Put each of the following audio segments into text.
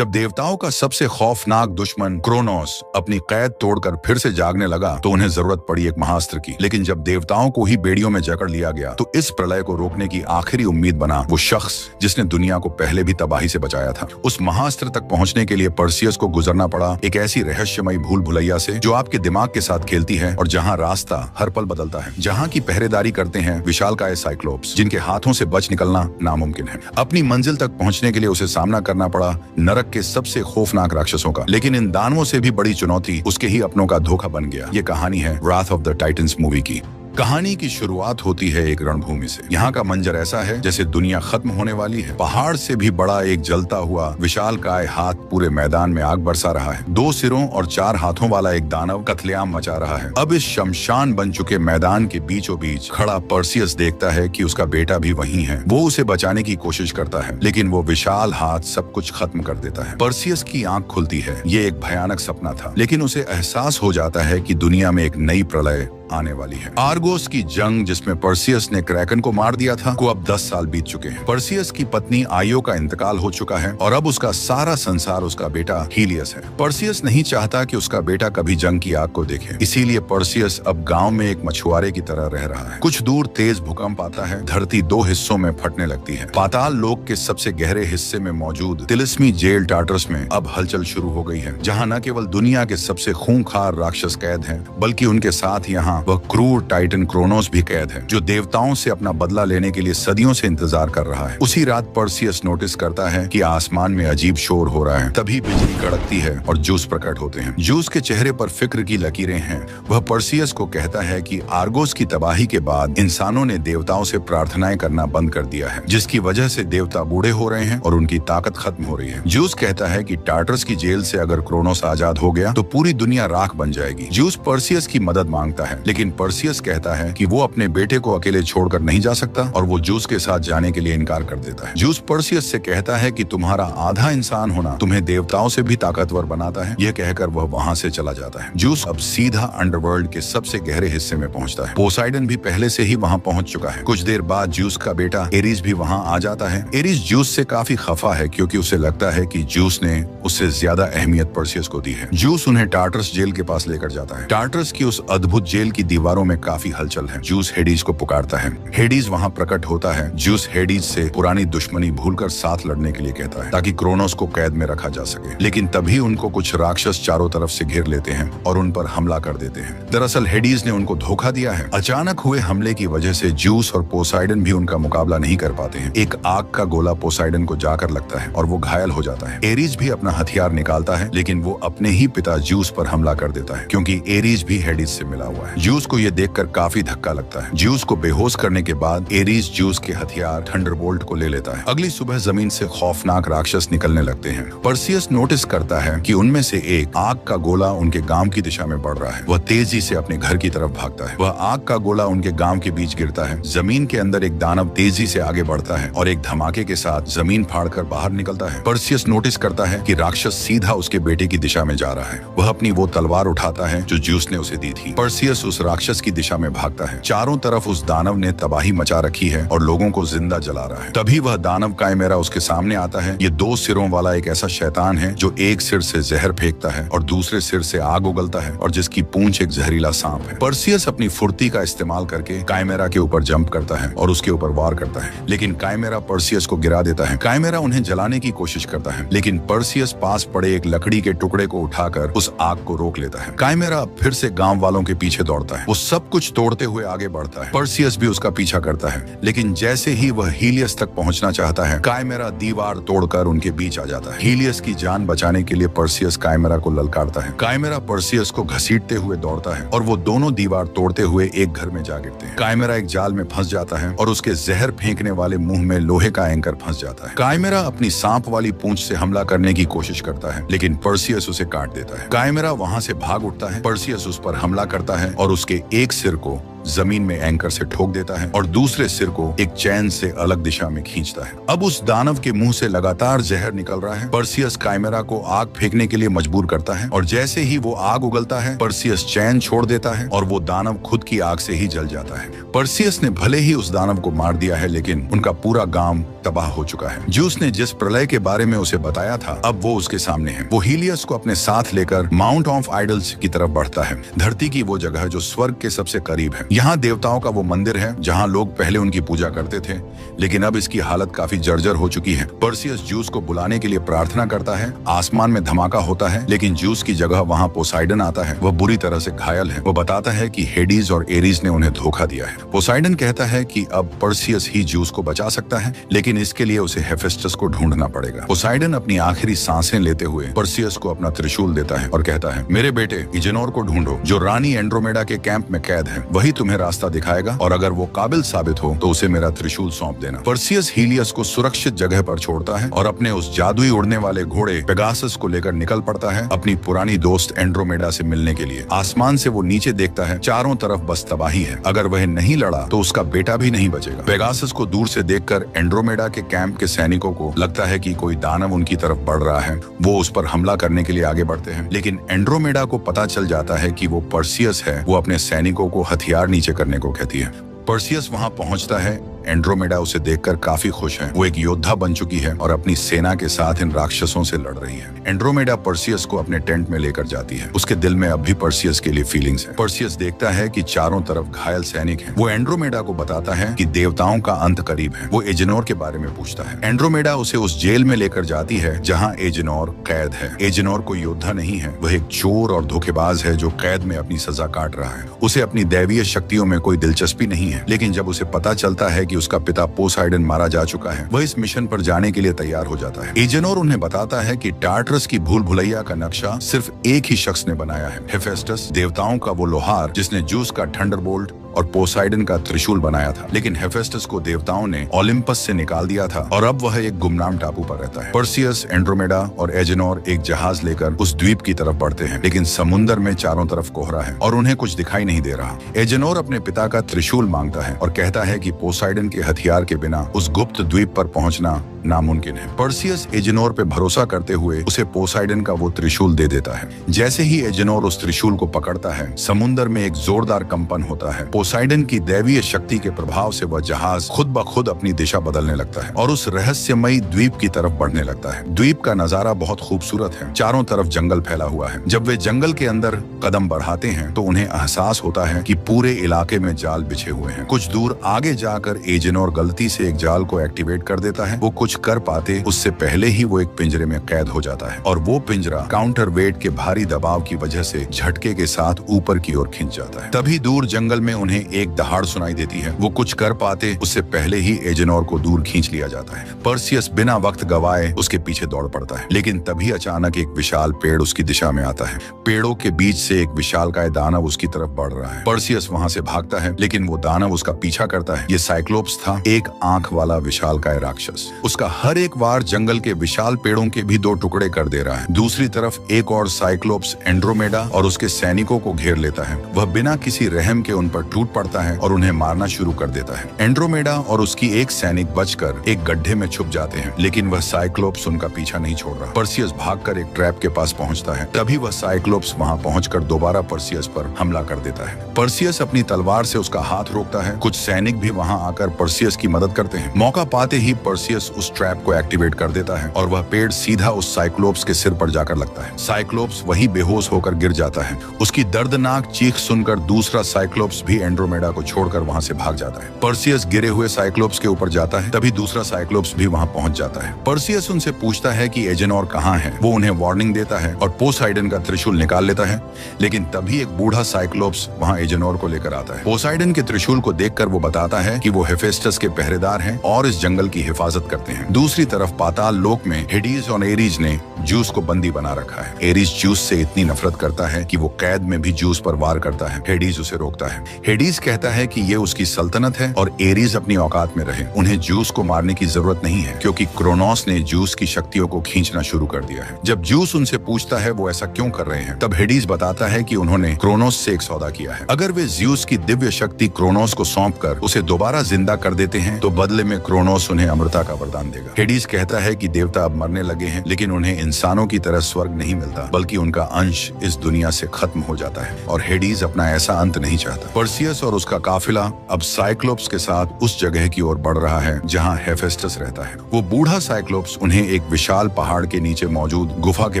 जब देवताओं का सबसे खौफनाक दुश्मन क्रोनोस अपनी कैद तोड़कर फिर से जागने लगा तो उन्हें जरूरत पड़ी एक महास्त्र की। लेकिन जब देवताओं को ही बेड़ियों में जकड़ लिया गया तो इस प्रलय को रोकने की आखिरी उम्मीद बना वो शख्स जिसने दुनिया को पहले भी तबाही से बचाया था। उस महास्त्र तक पहुंचने के लिए पर्सियस को गुजरना पड़ा एक ऐसी रहस्यमयी भूल भुलैया से जो आपके दिमाग के साथ खेलती है और जहाँ रास्ता हर पल बदलता है, जहाँ की पहरेदारी करते हैं विशालकाय साइक्लोप्स जिनके हाथों से बच निकलना नामुमकिन है। अपनी मंजिल तक पहुंचने के लिए उसे सामना करना पड़ा नरक के सबसे खौफनाक राक्षसों का, लेकिन इन दानवों से भी बड़ी चुनौती उसके ही अपनों का धोखा बन गया। ये कहानी है राथ ऑफ द टाइटन्स मूवी की। कहानी की शुरुआत होती है एक रणभूमि से। यहाँ का मंजर ऐसा है जैसे दुनिया खत्म होने वाली है। पहाड़ से भी बड़ा एक जलता हुआ विशालकाय हाथ पूरे मैदान में आग बरसा रहा है। 2 सिरों और 4 हाथों वाला एक दानव कत्लेआम मचा रहा है। अब इस शमशान बन चुके मैदान के बीचों बीच खड़ा पर्सियस देखता है कि उसका बेटा भी वहीं है। वो उसे बचाने की कोशिश करता है लेकिन वो विशाल हाथ सब कुछ खत्म कर देता है। पर्सियस की आंख खुलती है। ये एक भयानक सपना था, लेकिन उसे एहसास हो जाता है कि दुनिया में एक नई प्रलय आने वाली है। आर्गोस की जंग जिसमें पर्सियस ने क्रैकन को मार दिया था को अब 10 साल बीत चुके हैं। पर्सियस की पत्नी आयो का इंतकाल हो चुका है और अब उसका सारा संसार उसका बेटा हीलियस है। पर्सियस नहीं चाहता कि उसका बेटा कभी जंग की आग को देखे, इसीलिए पर्सियस अब गांव में एक मछुआरे की तरह रह रहा है। कुछ दूर तेज भूकंप आता है। धरती 2 हिस्सों में फटने लगती है। पाताल लोक के सबसे गहरे हिस्से में मौजूद तिलिस्मी जेल टार्टरस में अब हलचल शुरू हो गई है, जहाँ न केवल दुनिया के सबसे खूंखार राक्षस कैद हैं, बल्कि उनके साथ यहाँ वह क्रूर टाइटन क्रोनोस भी कैद है, जो देवताओं से अपना बदला लेने के लिए सदियों से इंतजार कर रहा है। उसी रात पर्सियस नोटिस करता है कि आसमान में अजीब शोर हो रहा है। तभी बिजली कड़कती है और जूस प्रकट होते हैं। जूस के चेहरे पर फिक्र की लकीरें हैं। वह पर्सियस को कहता है कि आर्गोस की तबाही के बाद इंसानों ने देवताओं से प्रार्थनाएं करना बंद कर दिया है, जिसकी वजह से देवता बूढ़े हो रहे हैं और उनकी ताकत खत्म हो रही है। जूस कहता है कि टार्टर्स की जेल से अगर क्रोनोस आजाद हो गया तो पूरी दुनिया राख बन जाएगी। जूस पर्सियस की मदद मांगता है, लेकिन पर्सियस कहता है कि वो अपने बेटे को अकेले छोड़कर नहीं जा सकता और वो जूस के साथ जाने के लिए इनकार कर देता है। जूस पर्सियस से कहता है कि तुम्हारा आधा इंसान होना तुम्हें देवताओं से भी ताकतवर बनाता है। यह कहकर वह वहाँ से चला जाता है। जूस अब सीधा अंडरवर्ल्ड के सबसे गहरे हिस्से में पहुँचता है। पोसाइडन भी पहले से ही वहाँ पहुँच चुका है। कुछ देर बाद जूस का बेटा एरिस भी वहाँ आ जाता है। एरिस जूस से काफी खफा है क्योंकि उसे लगता है कि जूस ने उससे ज्यादा अहमियत पर्सियस को दी है। जूस उन्हें टार्टर्स जेल के पास लेकर जाता है। टार्टर्स की उस अद्भुत जेल की दीवारों में काफी हलचल है। जूस हेडीज को पुकारता है। हेडीज वहाँ प्रकट होता है। जूस हेडीज से पुरानी दुश्मनी भूलकर साथ लड़ने के लिए कहता है ताकि क्रोनोस को कैद में रखा जा सके, लेकिन तभी उनको कुछ राक्षस चारों तरफ से घेर लेते हैं और उन पर हमला कर देते हैं। दरअसल हेडीज ने उनको धोखा दिया है। अचानक हुए हमले की वजह से जूस और पोसाइडन भी उनका मुकाबला नहीं कर पाते हैं। एक आग का गोला पोसाइडन को जाकर लगता है और वो घायल हो जाता है। एरीज भी अपना हथियार निकालता है, लेकिन वो अपने ही पिता जूस पर हमला कर देता है क्योंकि एरीज भी हेडीज से मिला हुआ है। जूस को ये देखकर काफी धक्का लगता है। जूस को बेहोश करने के बाद एरीज जूस के हथियार थंडरबोल्ट को ले लेता है। अगली सुबह जमीन से खौफनाक राक्षस निकलने लगते हैं। पर्सियस नोटिस करता है कि उनमें से एक आग का गोला उनके गांव की दिशा में बढ़ रहा है। वह तेजी से अपने घर की तरफ भागता है। वह आग का गोला उनके गांव के बीच गिरता है। जमीन के अंदर एक दानव तेजी से आगे बढ़ता है और एक धमाके के साथ जमीन फाड़कर बाहर निकलता है। पर्सियस नोटिस करता है कि राक्षस सीधा उसके बेटे की दिशा में जा रहा है। वह अपनी वो तलवार उठाता है जो जूस ने उसे दी थी। पर्सियस उस राक्षस की दिशा में भागता है। चारों तरफ उस दानव ने तबाही मचा रखी है और लोगों को जिंदा जला रहा है। तभी वह दानव काइमेरा उसके सामने आता है। ये 2 सिरों वाला एक ऐसा शैतान है जो एक सिर से जहर फेंकता है और दूसरे सिर से आग उगलता है और जिसकी पूंछ एक जहरीला सांप है। पर्सियस अपनी फुर्ती का इस्तेमाल करके काइमेरा के ऊपर जंप करता है और उसके ऊपर वार करता है, लेकिन काइमेरा पर्सियस को गिरा देता है। काइमेरा उन्हें जलाने की कोशिश करता है, लेकिन पर्सियस पास पड़े एक लकड़ी के टुकड़े को उठाकर उस आग को रोक लेता है। काइमेरा फिर से गांव वालों के पीछे दौड़ता है। वो सब कुछ तोड़ते हुए आगे बढ़ता है। पर्सियस भी उसका पीछा करता है, लेकिन जैसे ही वह हीलियस तक पहुंचना चाहता है, काइमेरा दीवार तोड़कर उनके बीच आ जाता है। हीलियस की जान बचाने के लिए पर्सियस काइमेरा को ललकारता है। काइमेरा पर्सियस को घसीटते हुए दौड़ता है और वो दोनों दीवार तोड़ते हुए एक घर में जा गिरते हैं। काइमेरा एक जाल में फंस जाता है और उसके जहर फेंकने वाले मुंह में लोहे का एंकर फंस जाता है। काइमेरा अपनी सांप वाली पूंछ से हमला करने की कोशिश करता है, लेकिन पर्सियस उसे काट देता है। काइमेरा वहां से भाग उठता है। पर्सियस उस पर हमला करता है और उसके एक सिर को जमीन में एंकर से ठोक देता है और दूसरे सिर को एक चैन से अलग दिशा में खींचता है। अब उस दानव के मुंह से लगातार जहर निकल रहा है। पर्सियस काइमेरा को आग फेंकने के लिए मजबूर करता है और जैसे ही वो आग उगलता है, पर्सियस चैन छोड़ देता है और वो दानव खुद की आग से ही जल जाता है। पर्सियस ने भले ही उस दानव को मार दिया है, लेकिन उनका पूरा गांव तबाह हो चुका है। ज्यूस ने जिस प्रलय के बारे में उसे बताया था, अब वो उसके सामने है। वो हीलियस को अपने साथ लेकर माउंट ऑफ आइडल्स की तरफ बढ़ता है, धरती की वो जगह जो स्वर्ग के सबसे करीब है। यहाँ देवताओं का वो मंदिर है जहाँ लोग पहले उनकी पूजा करते थे, लेकिन अब इसकी हालत काफी जर्जर हो चुकी है। पर्सियस ज्यूस को बुलाने के लिए प्रार्थना करता है। आसमान में धमाका होता है, लेकिन ज्यूस की जगह वहाँ पोसाइडन आता है। वह बुरी तरह से घायल है। वो बताता है कि हेडीज और एरीज ने उन्हें धोखा दिया है। पोसाइडन कहता है कि अब पर्सियस ही ज्यूस को बचा सकता है, लेकिन इसके लिए उसे हेफेस्टस को ढूंढना पड़ेगा। पोसाइडन अपनी आखिरी सांसें लेते हुए पर्सियस को अपना त्रिशूल देता है और कहता है, मेरे बेटे इजेनोर को ढूंढो, जो रानी एंड्रोमेडा के कैंप में कैद है। वही तुम्हें रास्ता दिखाएगा और अगर वो काबिल साबित हो तो उसे मेरा त्रिशूल सौंप देना। पर्सियस हीलियस को सुरक्षित जगह पर छोड़ता है और अपने उस जादुई उड़ने वाले घोड़े पेगासस को लेकर निकल पड़ता है अपनी पुरानी दोस्त एंड्रोमेडा से मिलने के लिए। आसमान से वो नीचे देखता है, चारों तरफ बस तबाही है। अगर वह नहीं लड़ा तो उसका बेटा भी नहीं बचेगा। पेगासस को दूर से देखकर एंड्रोमेडा के कैंप के सैनिकों को लगता है कि कोई दानव उनकी तरफ बढ़ रहा है। वो उस पर हमला करने के लिए आगे बढ़ते हैं, लेकिन एंड्रोमेडा को पता चल जाता है कि वो पर्सियस है। वो अपने सैनिकों को हथियार नीचे करने को कहती है। पर्सियस वहां पहुंचता है। एंड्रोमेडा उसे देखकर काफी खुश है। वो एक योद्धा बन चुकी है और अपनी सेना के साथ इन राक्षसों से लड़ रही है। एंड्रोमेडा पर्सियस को अपने टेंट में लेकर जाती है। उसके दिल में अब भी पर्सियस के लिए फीलिंग्स है। पर्सियस देखता है कि चारों तरफ घायल सैनिक हैं। वो एंड्रोमेडा को बताता है कि देवताओं का अंत करीब है। वो एजेनोर के बारे में पूछता है। एंड्रोमेडा उसे उस जेल में लेकर जाती है जहाँ एजेनोर कैद है। एजेनोर कोई योद्धा नहीं है, वह एक चोर और धोखेबाज है जो कैद में अपनी सजा काट रहा है। उसे अपनी दैवीय शक्तियों में कोई दिलचस्पी नहीं है, लेकिन जब उसे पता चलता है कि उसका पिता पोसाइडन मारा जा चुका है, वह इस मिशन पर जाने के लिए तैयार हो जाता है। एजेनोर उन्हें बताता है कि टार्टरस की भूल भुलैया का नक्शा सिर्फ एक ही शख्स ने बनाया है, हेफेस्टस, देवताओं का वो लोहार जिसने ज्यूस का थंडरबोल्ट और पोसाइडन का त्रिशूल बनाया था। लेकिन हेफेस्टस को देवताओं ने ओलिम्पस से निकाल दिया था और अब वह एक गुमनाम टापू पर रहता है। पर्सियस, एंड्रोमेडा और एजेनोर एक जहाज लेकर उस द्वीप की तरफ बढ़ते हैं, लेकिन समुद्र में चारों तरफ कोहरा है और उन्हें कुछ दिखाई नहीं दे रहा। एजेनोर अपने पिता का त्रिशूल मांगता है और कहता है कि पोसाइडन के हथियार के बिना उस गुप्त द्वीप पर पहुंचना नामुमकिन है। पर्सियस एजेनोर पे भरोसा करते हुए उसे पोसाइडन का वो त्रिशूल दे देता है। जैसे ही एजेनोर उस त्रिशूल को पकड़ता है, समुद्र में एक जोरदार कंपन होता है। पोसाइडन की दैवीय शक्ति के प्रभाव से वह जहाज खुद ब खुद अपनी दिशा बदलने लगता है और उस रहस्यमयी द्वीप की तरफ बढ़ने लगता है। द्वीप का नजारा बहुत खूबसूरत है। चारों तरफ जंगल फैला हुआ है। जब वे जंगल के अंदर कदम बढ़ाते हैं तो उन्हें एहसास होता है कि पूरे इलाके में जाल बिछे हुए हैं। कुछ दूर आगे जाकर एजेनोर गलती से एक जाल को एक्टिवेट कर देता है। वो कुछ कर पाते उससे पहले ही वो एक पिंजरे में कैद हो जाता है और वो पिंजरा काउंटर वेट के भारी दबाव की वजह से झटके के साथ ऊपर की ओर खिंच जाता है। तभी दूर जंगल में उन्हें एक दहाड़ सुनाई देती है। वो कुछ कर पाते उससे पहले ही एजेनोर को दूर खींच लिया जाता है। पर्सियस बिना वक्त गवाए उसके पीछे दौड़ पड़ता है, लेकिन तभी अचानक एक विशाल पेड़ उसकी दिशा में आता है। पेड़ों के बीच से एक विशालकाय दानव उसकी तरफ बढ़ रहा है। पर्सियस वहां से भागता है, लेकिन वो दानव उसका पीछा करता है। ये साइक्लोप्स था, एक आंख वाला विशालकाय राक्षस। उसका हर एक वार जंगल के विशाल पेड़ों के भी दो टुकड़े कर दे रहा है। दूसरी तरफ एक और साइक्लोप्स एंड्रोमेडा और उसके सैनिकों को घेर लेता है। वह बिना किसी रहम के उन पर टूट पड़ता है और उन्हें मारना शुरू कर देता है। एंड्रोमेडा और उसकी एक सैनिक बचकर एक गड्ढे में छुप जाते हैं, लेकिन वह साइक्लोप्स उनका पीछा नहीं छोड़ रहा। पर्सियस भागकर एक ट्रैप के पास पहुंचता है। तभी वह साइक्लोप्स वहां पहुंचकर दोबारा पर्सियस पर हमला कर देता है। पर्सियस अपनी तलवार से उसका हाथ रोकता है। कुछ सैनिक भी वहां आकर पर्सियस की मदद करते हैं। मौका पाते ही पर्सियस उस ट्रैप को एक्टिवेट कर देता है और वह पेड़ सीधा उस साइक्लोप्स के सिर पर जाकर लगता है। साइक्लोप्स वही बेहोश होकर गिर जाता है। उसकी दर्दनाक चीख सुनकर दूसरा साइक्लोप्स भी एंड्रोमेडा को छोड़कर वहां से भाग जाता है। पर्सियस गिरे हुए साइक्लोप्स के ऊपर जाता है। तभी दूसरा साइक्लोप्स भी वहां पहुंच जाता है। पर्सियस उनसे पूछता है कि एजेनोर कहाँ है। वो उन्हें वार्निंग देता है और पोसाइडन का त्रिशूल निकाल लेता है, लेकिन तभी एक बूढ़ा साइक्लोप्स वहां एजेनोर को लेकर आता है। पोसाइडन के त्रिशूल को देखकर वो बताता है कि वो हेफेस्टस के पहरेदार हैं और इस जंगल की हिफाजत करते हैं। दूसरी तरफ पाताल लोक में हेडीज और एरीज ने ज्यूस को बंदी बना रखा है। एरीज ज्यूस से इतनी नफरत करता है कि वो कैद में भी ज्यूस पर वार करता है। हेडीज उसे रोकता है। हेडीज कहता है कि ये उसकी सल्तनत है और एरीज अपनी औकात में रहे। उन्हें ज्यूस को मारने की जरूरत नहीं है क्योंकि क्रोनोस ने ज्यूस की शक्तियों को खींचना शुरू कर दिया है। जब ज्यूस उनसे पूछता है वो ऐसा क्यों कर रहे हैं, तब हेडीज बताता है कि उन्होंने क्रोनोस से एक सौदा किया है। अगर वे ज्यूस की दिव्य शक्ति क्रोनोस को सौंपकर उसे दोबारा जिंदा कर देते हैं तो बदले में क्रोनोस उन्हें अमरता का वरदान देगा। हेडीज कहता है कि देवता अब मरने लगे हैं, लेकिन उन्हें इंसानों की तरह स्वर्ग नहीं मिलता, बल्कि उनका अंश इस दुनिया से खत्म हो जाता है और हेडीज अपना ऐसा अंत नहीं चाहता। पर्सियस और उसका काफिला अब साइक्लोप्स के साथ उस जगह की ओर बढ़ रहा है जहाँ हेफेस्टस रहता है। वो बूढ़ा साइक्लोप्स उन्हें एक विशाल पहाड़ के नीचे मौजूद गुफा के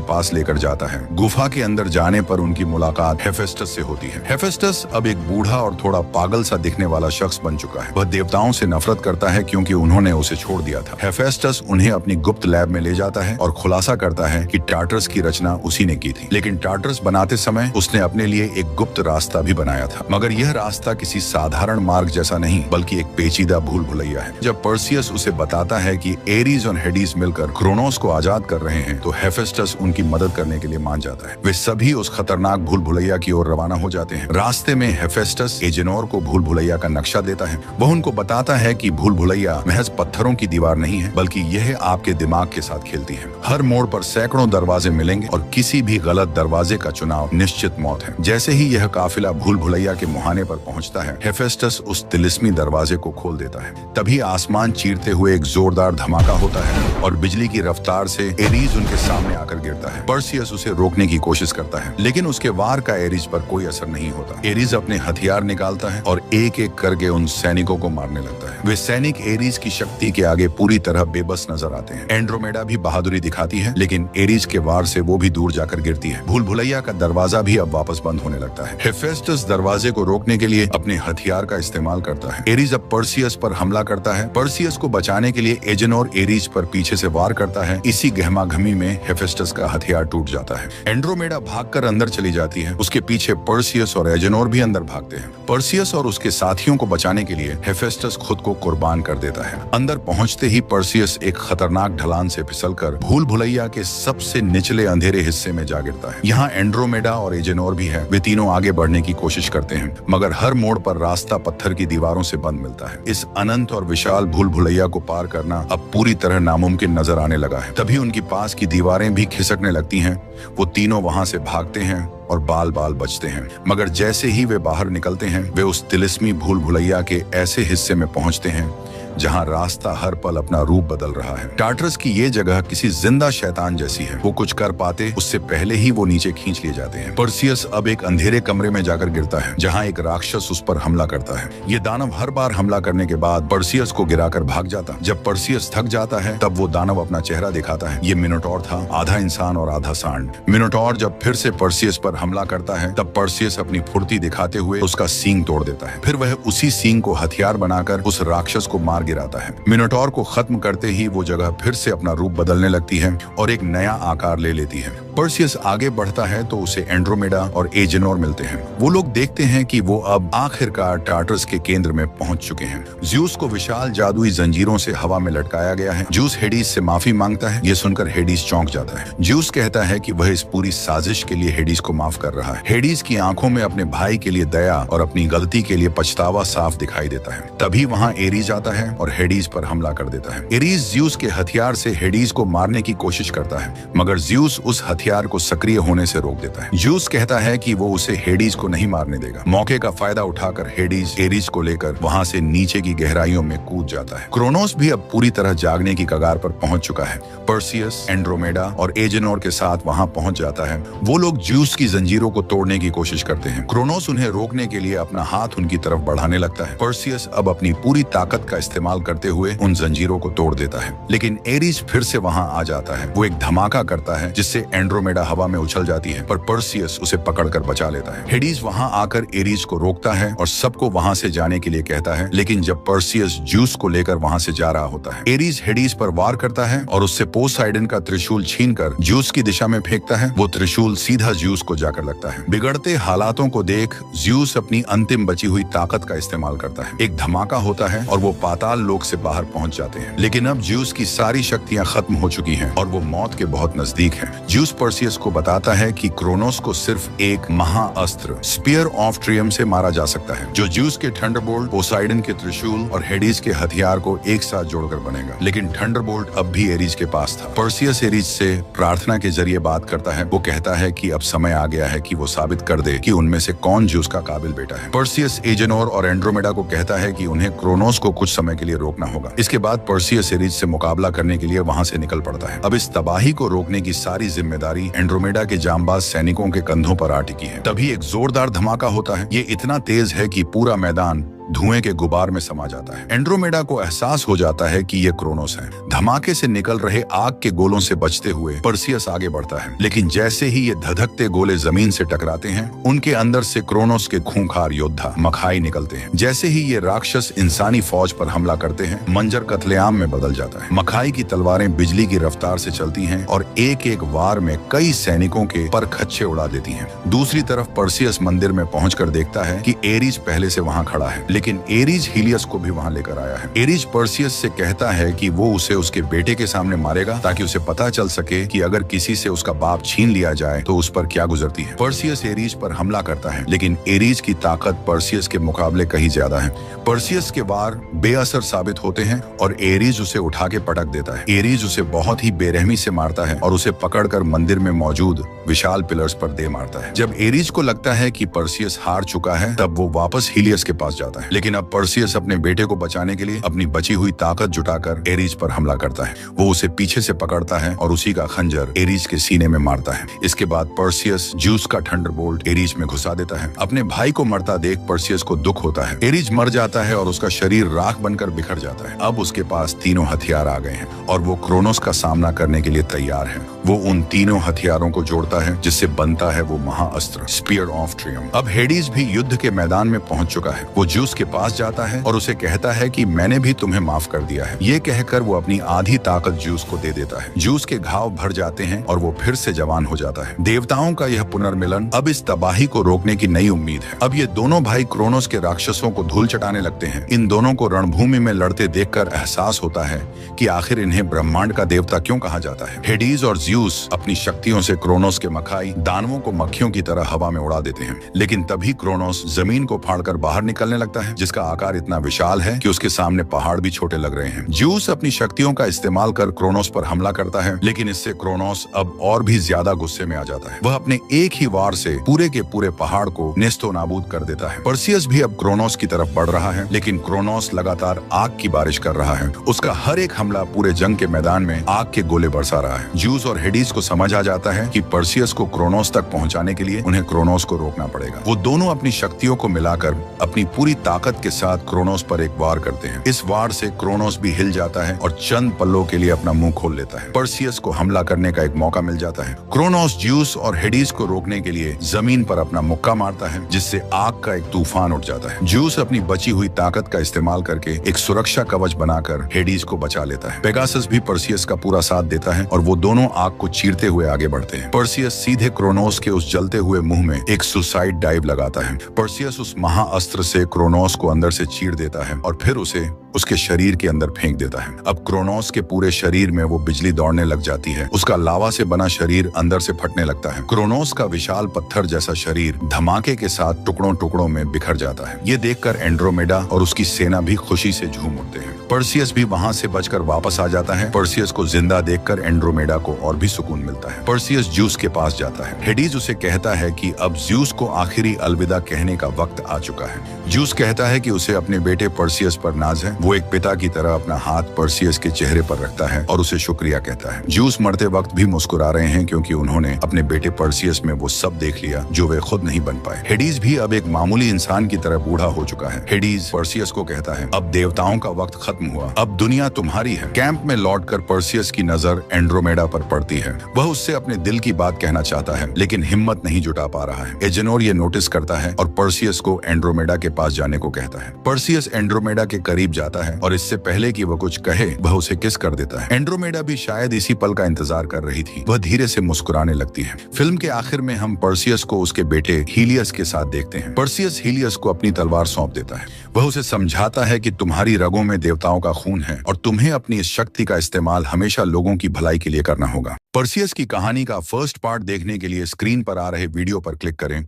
पास लेकर जाता है। गुफा के अंदर जाने पर उनकी मुलाकात हेफेस्टस से होती है। हेफेस्टस अब एक बूढ़ा और थोड़ा पागल सा दिखने वाला शख्स बन चुका है। वह देवताओं से नफरत करता है क्योंकि उन्होंने उसे छोड़ दिया था। हेफेस्टस उन्हें अपनी गुप्त लैब में ले जाता है और खुलासा करता है कि टार्टरस की रचना उसी ने की थी, लेकिन टार्टरस बनाते समय उसने अपने लिए एक गुप्त रास्ता भी बनाया था, मगर यह रास्ता किसी साधारण मार्ग जैसा नहीं बल्कि एक पेचीदा भूल भुलैया है। जब पर्सियस उसे बताता है कि एरीज और हेडीज मिलकर क्रोनोस को आजाद कर रहे हैं तो हेफेस्टस उनकी मदद करने के लिए मान जाता है। वे सभी उस खतरनाक भूल भुलैया की ओर रवाना हो जाते हैं। रास्ते में हेफेस्टस एजेनोर को भूल भुलैया का नक्शा देता है। वह उनको बताता है कि भूल भुलैया महज पत्थरों की दीवार नहीं है, बल्कि यह आपके दिमाग के साथ खेलती है। हर मोड़ पर सैकड़ों दरवाजे मिलेंगे और किसी भी गलत दरवाजे का चुनाव निश्चित मौत है। जैसे ही यह काफिला भूल भुलैया के मुहाने पर पहुंचता है, हेफेस्टस उस तिलिस्मी दरवाजे को खोल देता है। तभी आसमान चीरते हुए एक जोरदार धमाका होता है और बिजली की रफ्तार से एरीज उनके सामने आकर गिरता है। पर्सियस उसे रोकने की कोशिश करता है, लेकिन उसके वार का एरीज पर कोई असर नहीं होता। एरीज अपने हथियार निकालता है और एक एक करके उन सैनिकों को मारने लगता है। वे सैनिक एरीज की शक्ति के आगे पूरी तरह बेबस नजर आते हैं। एंड्रोमेडा भी बहादुरी दिखाती है, लेकिन एरीज के वार से वो भी दूर जाकर गिरती है। भूल भुलैया का दरवाजा भी अब वापस बंद होने लगता है। हेफेस्टस दरवाजे को रोकने के लिए अपने हथियार का इस्तेमाल करता है। एरीज अब पर्सियस पर हमला करता है। पर्सियस को बचाने के लिए एजेनोर एरीज पर पीछे से वार करता है। इसी गहमागहमी में हेफेस्टस का हथियार टूट जाता है। एंड्रोमेडा भागकर अंदर चली जाती है। उसके पीछे पर्सियस और एजेनोर भी अंदर भागते हैं। पर्सियस और उसके साथियों को बचाने के लिए हेफेस्टस खुद को कुर्बान कर देता है। अंदर पहुंचते ही पर्सियस एक खतरनाक ढलान से फिसलकर भूल भुलैया के सबसे निचले अंधेरे हिस्से में जा गिरता है। यहाँ एंड्रोमेडा और एजेनोर भी है। वे तीनों आगे बढ़ने की कोशिश करते हैं, मगर हर मोड़ पर रास्ता पत्थर की दीवारों से बंद मिलता है। इस अनंत और विशाल भूल भुलैया को पार करना अब पूरी तरह नामुमकिन नजर आने लगा है। तभी उनकी पास की दीवारें भी खिसकने लगती हैं। वो तीनों वहां से भागते हैं और बाल बाल बचते हैं, मगर जैसे ही वे बाहर निकलते हैं वे उस तिलिस्मी भूल भुलैया के ऐसे हिस्से में पहुंचते हैं जहां रास्ता हर पल अपना रूप बदल रहा है। टार्टरस की ये जगह किसी जिंदा शैतान जैसी है। वो कुछ कर पाते उससे पहले ही वो नीचे खींच लिए जाते हैं। पर्सियस अब एक अंधेरे कमरे में जाकर गिरता है जहां एक राक्षस उस पर हमला करता है। ये दानव हर बार हमला करने के बाद पर्सियस को गिराकर भाग जाता। जब पर्सियस थक जाता है तब वो दानव अपना चेहरा दिखाता है। ये मिनोटॉर था, आधा इंसान और आधा सांड। मिनोटॉर जब फिर से पर्सियस पर हमला करता है तब पर्सियस अपनी फुर्ती दिखाते हुए उसका सींग तोड़ देता है। फिर वह उसी सींग को हथियार बनाकर उस राक्षस को मार गिराता है। मिनोटॉर को खत्म करते ही वो जगह फिर से अपना रूप बदलने लगती है और एक नया आकार ले लेती है। पर्सियस आगे बढ़ता है तो उसे एंड्रोमेडा और एजेनोर मिलते हैं। वो लोग देखते हैं कि वो अब आखिरकार टार्टरस के केंद्र में पहुंच चुके हैं। ज्यूस को विशाल जादुई जंजीरों से हवा में लटकाया गया है। ज्यूस हेडीज से माफी मांगता है। ये सुनकर हेडीज चौंक जाता है। ज्यूस कहता है कि वह इस पूरी साजिश के लिए हेडीज को माफ कर रहा है। हेडीज की आंखों में अपने भाई के लिए दया और अपनी गलती के लिए पछतावा साफ दिखाई देता है। तभी वहाँ एरीज आता है और हेडीज पर हमला कर देता है। एरीज ज्यूस के हथियार से हेडीज को मारने की कोशिश करता है, मगर ज्यूस उस हथियार को सक्रिय होने से रोक देता है। ज्यूस कहता है कि वो उसे हेडीज को नहीं मारने देगा। मौके का फायदा उठाकर हेडीज एरीज को लेकर वहां से नीचे की गहराइयों में कूद जाता है। क्रोनोस भी अब पूरी तरह जागने की कगार पर पहुंच चुका है। पर्सियस, एंड्रोमेडा और एजेनोर के साथ वहां पहुंच जाता है। वो लोग ज्यूस की जंजीरों को तोड़ने की कोशिश करते हैं। क्रोनोस उन्हें रोकने के लिए अपना हाथ उनकी तरफ बढ़ाने लगता है। पर्सियस अब अपनी पूरी ताकत का इस्तेमाल करते हुए उन जंजीरों को तोड़ देता है, लेकिन एरीज फिर से वहां आ जाता है। वो एक धमाका करता है जिससे एंड्रोमेडा हवा में उछल जाती है, पर पर्सियस उसे पकड़कर बचा लेता है। हेडीज वहां आकर एरीज को रोकता है और सबको वहां से जाने के लिए कहता है, लेकिन जब पर्सियस ज्यूस को लेकर वहां से जा रहा होता है, एरीज हेडीज पर वार करता है और उससे पोसाइडन का त्रिशूल छीनकर ज्यूस की दिशा में फेंकता है। वो त्रिशूल सीधा ज्यूस को जाकर लगता है। बिगड़ते हालातों को देख ज्यूस अपनी अंतिम बची हुई ताकत का इस्तेमाल करता है। एक धमाका होता है और वो पाताल लोक से बाहर पहुंच जाते हैं, लेकिन अब ज्यूस की सारी शक्तियां खत्म हो चुकी हैं और वो मौत के बहुत नजदीक है। ज्यूस पर्सियस को बताता है कि क्रोनोस को सिर्फ एक महाअस्त्र स्पीयर ऑफ ट्रियम से मारा जा सकता है, जो ज्यूस के थंडरबोल्ट, पोसाइडन के त्रिशूल और हेडीज के हथियार को एक साथ जोड़कर बनेगा। लेकिन थंडरबोल्ट अब भी एरीज के पास था। पर्सियस एरीज से प्रार्थना के जरिए बात करता है। वो कहता है कि अब समय आ गया है कि वो साबित कर दे कि उनमें से कौन ज्यूस का काबिल बेटा है। पर्सियस एजेनोर और एंड्रोमेडा को कहता है कि उन्हें क्रोनोस को कुछ समय के लिए रोकना होगा। इसके बाद पर्सियस एरीज से मुकाबला करने के लिए वहां से निकल पड़ता है। अब इस तबाही को रोकने की सारी जिम्मेदारी एंड्रोमेडा के जांबाज सैनिकों के कंधों पर आ टिकी है। तभी एक जोरदार धमाका होता है। ये इतना तेज है कि पूरा मैदान धुएं के गुबार में समा जाता है। एंड्रोमेडा को एहसास हो जाता है कि ये क्रोनोस है। धमाके से निकल रहे आग के गोलों से बचते हुए पर्सियस आगे बढ़ता है, लेकिन जैसे ही ये धधकते गोले जमीन से टकराते हैं, उनके अंदर से क्रोनोस के खूंखार योद्धा मखाई निकलते हैं। जैसे ही ये राक्षस इंसानी फौज पर हमला करते हैं, मंजर कत्लेआम में बदल जाता है। मखाई की तलवारें बिजली की रफ्तार से चलती हैं और एक एक वार में कई सैनिकों के पर खच्चे उड़ा देती हैं। दूसरी तरफ पर्सियस मंदिर में पहुंचकर देखता है कि एरीज पहले से वहां खड़ा है, लेकिन एरीज हीलियस को भी वहां लेकर आया है। एरीज पर्सियस से कहता है कि वो उसे उसके बेटे के सामने मारेगा, ताकि उसे पता चल सके कि अगर किसी से उसका बाप छीन लिया जाए तो उस पर क्या गुजरती है। पर्सियस एरीज पर हमला करता है, लेकिन एरीज की ताकत पर्सियस के मुकाबले कहीं ज्यादा है। पर्सियस के वार बेअसर साबित होते हैं और एरीज उसे उठा के पटक देता है। एरीज उसे बहुत ही बेरहमी से मारता है और उसे पकड़कर मंदिर में मौजूद विशाल पिलर्स पर दे मारता है। जब एरीज को लगता है कि पर्सियस हार चुका है, तब वो वापस हीलियस के पास जाता है। लेकिन अब पर्सियस अपने बेटे को बचाने के लिए अपनी बची हुई ताकत जुटाकर एरीज पर हमला करता है। वो उसे पीछे से पकड़ता है और उसी का खंजर एरीज के सीने में मारता है। इसके बाद पर्सियस ज्यूस का थंडरबोल्ट एरीज में घुसा देता है। अपने भाई को मरता देख पर्सियस को दुख होता है। एरीज मर जाता है और उसका शरीर राख बनकर बिखर जाता है। अब उसके पास तीनों हथियार आ गए हैं और वो क्रोनोस का सामना करने के लिए तैयार है। वो उन तीनों हथियारों को जोड़ता है, जिससे बनता है वो महाअस्त्र स्पीयर ऑफ ट्रियम। अब हेडीज भी युद्ध के मैदान में पहुंच चुका है। वो ज्यूस के पास जाता है और उसे कहता है कि मैंने भी तुम्हें माफ कर दिया है। ये कहकर वो अपनी आधी ताकत ज्यूस को दे देता है। ज्यूस के घाव भर जाते हैं और वो फिर से जवान हो जाता है। देवताओं का यह पुनर्मिलन अब इस तबाही को रोकने की नई उम्मीद है। अब ये दोनों भाई क्रोनोस के राक्षसों को धूल चटाने लगते हैं। इन दोनों को रणभूमि में लड़ते देखकर एहसास होता है कि आखिर इन्हें ब्रह्मांड का देवता क्यों कहा जाता है। हेडीज और ज्यूस अपनी शक्तियों से क्रोनोस के मखाई दानवों को मक्खियों की तरह हवा में उड़ा देते हैं। लेकिन तभी क्रोनोस जमीन को फाड़कर बाहर निकलने लगता है, जिसका आकार इतना विशाल है कि उसके सामने पहाड़ भी छोटे लग रहे हैं। ज्यूस अपनी शक्तियों का इस्तेमाल कर क्रोनोस पर हमला करता है, लेकिन इससे क्रोनोस अब और भी ज्यादा गुस्से में आ जाता है। वह अपने एक ही वार से पूरे के पूरे पहाड़ को नेस्तो नाबूद कर देता है। पर्सियस भी अब क्रोनोस की तरफ बढ़ रहा है, लेकिन क्रोनोस लगातार आग की बारिश कर रहा है। उसका हर एक हमला पूरे जंग के मैदान में आग के गोले बरसा रहा है। ज्यूस और हेडीज को समझ आ जाता है कि पर्सियस को क्रोनोस तक पहुंचाने के लिए उन्हें क्रोनोस को रोकना पड़ेगा। वो दोनों अपनी शक्तियों को मिलाकर अपनी पूरी ताकत के साथ क्रोनोस पर एक वार करते हैं। इस वार से क्रोनोस भी हिल जाता है और चंद पलों के लिए अपना मुंह खोल लेता है। पर्सियस को हमला करने का एक मौका मिल जाता है। क्रोनोस ज्यूस और हेडीज को रोकने के लिए जमीन पर अपना मुक्का मारता है, जिससे आग का एक तूफान उठ जाता है। ज्यूस अपनी बची हुई ताकत का इस्तेमाल करके एक सुरक्षा कवच बनाकर हेडीज को बचा लेता है। पेगासस भी पर्सियस का पूरा साथ देता है और वो दोनों आग को चीरते हुए आगे बढ़ते हैं। पर्सियस सीधे क्रोनोस के उस जलते हुए मुंह में एक सुसाइड डाइव लगाता है। पर्सियस उस महाअस्त्र से क्रोनोस को अंदर से चीर देता है और फिर उसे उसके शरीर के अंदर फेंक देता है। अब क्रोनोस के पूरे शरीर में वो बिजली दौड़ने लग जाती है। उसका लावा से बना शरीर अंदर से फटने लगता है। क्रोनोस का विशाल पत्थर जैसा शरीर धमाके के साथ टुकड़ों टुकड़ों में बिखर जाता है। ये देखकर एंड्रोमेडा और उसकी सेना भी खुशी से झूम उठते हैं। पर्सियस भी वहां से बचकर वापस आ जाता है। पर्सियस को जिंदा देखकर एंड्रोमेडा को और भी सुकून मिलता है। पर्सियस ज्यूस के पास जाता है। हेडीज उसे कहता है कि अब ज्यूस को आखिरी अलविदा कहने का वक्त आ चुका है। ज्यूस कहता है कि उसे अपने बेटे पर्सियस पर नाज है। वो एक पिता की तरह अपना हाथ पर्सियस के चेहरे पर रखता है और उसे शुक्रिया कहता है। ज्यूस मरते वक्त भी मुस्कुरा रहे हैं, क्योंकि उन्होंने अपने बेटे पर्सियस में वो सब देख लिया जो वे खुद नहीं बन पाए। हेडीज भी अब एक मामूली इंसान की तरह बूढ़ा हो चुका है। हेडीज पर्सियस को कहता है, अब देवताओं का वक्त खत्म हुआ, अब दुनिया तुम्हारी है। कैंप में लौटकर पर्सियस की नजर एंड्रोमेडा पर पड़ती है। वह उससे अपने दिल की बात कहना चाहता है, लेकिन हिम्मत नहीं जुटा पा रहा है। एजेनोर ये नोटिस करता है और पर्सियस को एंड्रोमेडा के पास जाने को कहता है। पर्सियस एंड्रोमेडा के करीब जाता जाता है और इससे पहले कि वह कुछ कहे वह उसे किस कर देता है। एंड्रोमेडा भी शायद इसी पल का इंतजार कर रही थी। वह धीरे से मुस्कुराने लगती है। फिल्म के आखिर में हम पर्सियस को उसके बेटे हीलियस के साथ देखते हैं। पर्सियस हीलियस को अपनी तलवार सौंप देता है। वह उसे समझाता है कि तुम्हारी रगों में देवताओं का खून है और तुम्हें अपनी इस शक्ति का इस्तेमाल हमेशा लोगों की भलाई के लिए करना होगा। पर्सियस की कहानी का फर्स्ट पार्ट देखने के लिए स्क्रीन पर आ रहे वीडियो पर क्लिक करें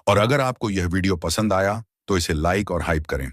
और अगर आपको यह वीडियो पसंद आया तो इसे लाइक और हाइप करें।